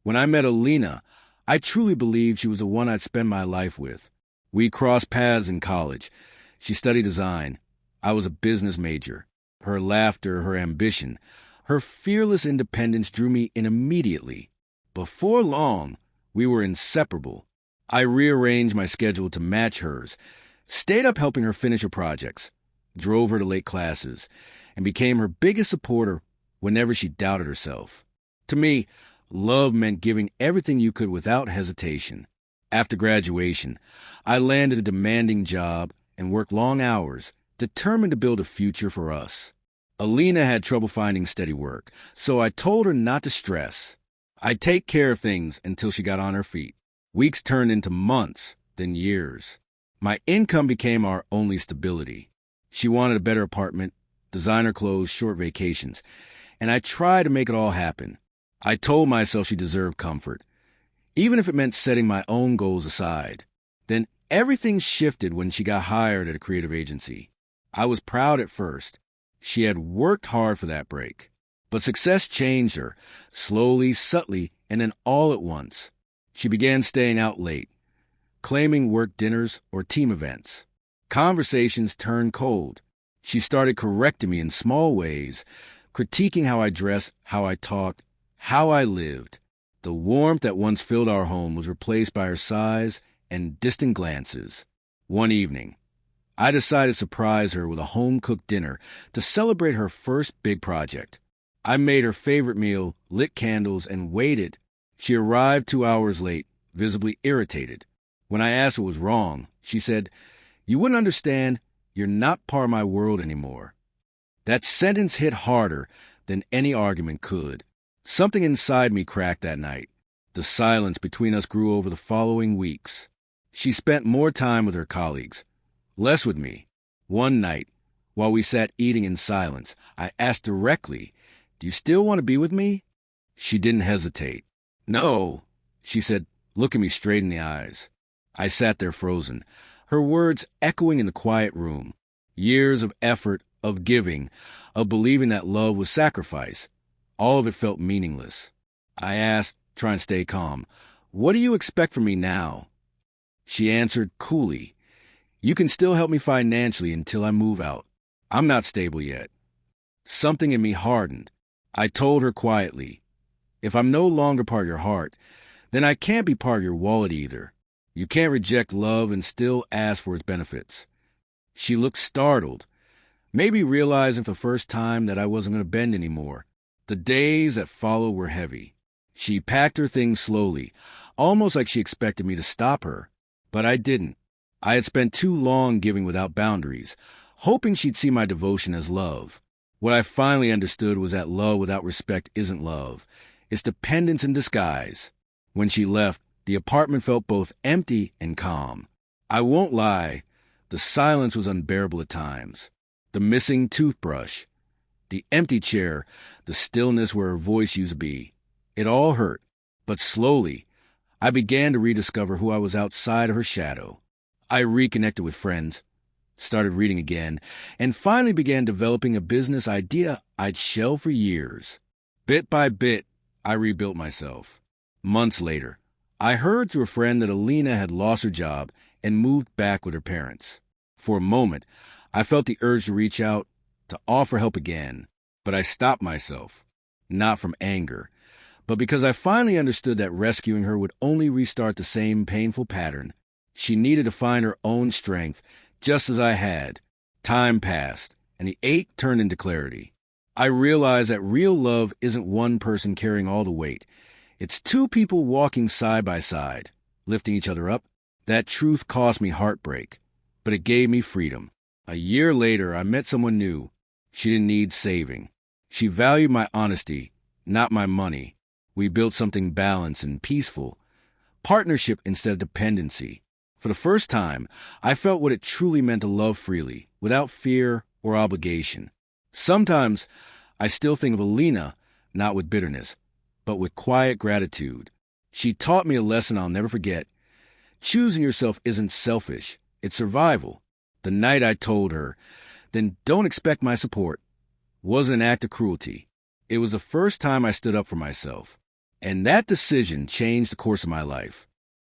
When I met Alina, I truly believed she was the one I'd spend my life with. We crossed paths in college. She studied design. I was a business major. Her laughter, her ambition, her fearless independence drew me in immediately. Before long, we were inseparable. I rearranged my schedule to match hers, stayed up helping her finish her projects, drove her to late classes, and became her biggest supporter whenever she doubted herself. To me, love meant giving everything you could without hesitation. After graduation, I landed a demanding job and worked long hours, determined to build a future for us. Alina had trouble finding steady work, so I told her not to stress. I'd take care of things until she got on her feet. Weeks turned into months, then years. My income became our only stability. She wanted a better apartment, designer clothes, short vacations, and I tried to make it all happen. I told myself she deserved comfort, even if it meant setting my own goals aside. Then everything shifted when she got hired at a creative agency. I was proud at first. She had worked hard for that break. But success changed her, slowly, subtly, and then all at once. She began staying out late, claiming work dinners or team events. Conversations turned cold. She started correcting me in small ways, critiquing how I dressed, how I talked, how I lived. The warmth that once filled our home was replaced by her sighs and distant glances. One evening, I decided to surprise her with a home-cooked dinner to celebrate her first big project. I made her favorite meal, lit candles, and waited. She arrived 2 hours late, visibly irritated. When I asked what was wrong, she said, "You wouldn't understand. You're not part of my world anymore." That sentence hit harder than any argument could. Something inside me cracked that night. The silence between us grew over the following weeks. She spent more time with her colleagues, less with me. One night, while we sat eating in silence, I asked directly, "Do you still want to be with me?" She didn't hesitate. "No," she said, looking me straight in the eyes. I sat there frozen, her words echoing in the quiet room. Years of effort, of giving, of believing that love was sacrifice. All of it felt meaningless. I asked, trying to stay calm, "What do you expect from me now?" She answered coolly, "You can still help me financially until I move out. I'm not stable yet." Something in me hardened. I told her quietly, "If I'm no longer part of your heart, then I can't be part of your wallet either. You can't reject love and still ask for its benefits." She looked startled, maybe realizing for the first time that I wasn't going to bend anymore. The days that followed were heavy. She packed her things slowly, almost like she expected me to stop her. But I didn't. I had spent too long giving without boundaries, hoping she'd see my devotion as love. What I finally understood was that love without respect isn't love. It's dependence in disguise. When she left, the apartment felt both empty and calm. I won't lie, the silence was unbearable at times. The missing toothbrush, the empty chair, the stillness where her voice used to be. It all hurt, but slowly, I began to rediscover who I was outside of her shadow. I reconnected with friends, started reading again, and finally began developing a business idea I'd shelved for years. Bit by bit, I rebuilt myself. Months later, I heard through a friend that Alina had lost her job and moved back with her parents. For a moment, I felt the urge to reach out, to offer help again, but I stopped myself, not from anger, but because I finally understood that rescuing her would only restart the same painful pattern. She needed to find her own strength, just as I had. Time passed, and the ache turned into clarity. I realized that real love isn't one person carrying all the weight. It's two people walking side by side, lifting each other up. That truth cost me heartbreak, but it gave me freedom. A year later, I met someone new. She didn't need saving. She valued my honesty, not my money. We built something balanced and peaceful. Partnership instead of dependency. For the first time, I felt what it truly meant to love freely, without fear or obligation. Sometimes, I still think of Alina, not with bitterness, but with quiet gratitude. She taught me a lesson I'll never forget. Choosing yourself isn't selfish, it's survival. The night I told her, "Then don't expect my support," wasn't an act of cruelty. It was the first time I stood up for myself. And that decision changed the course of my life.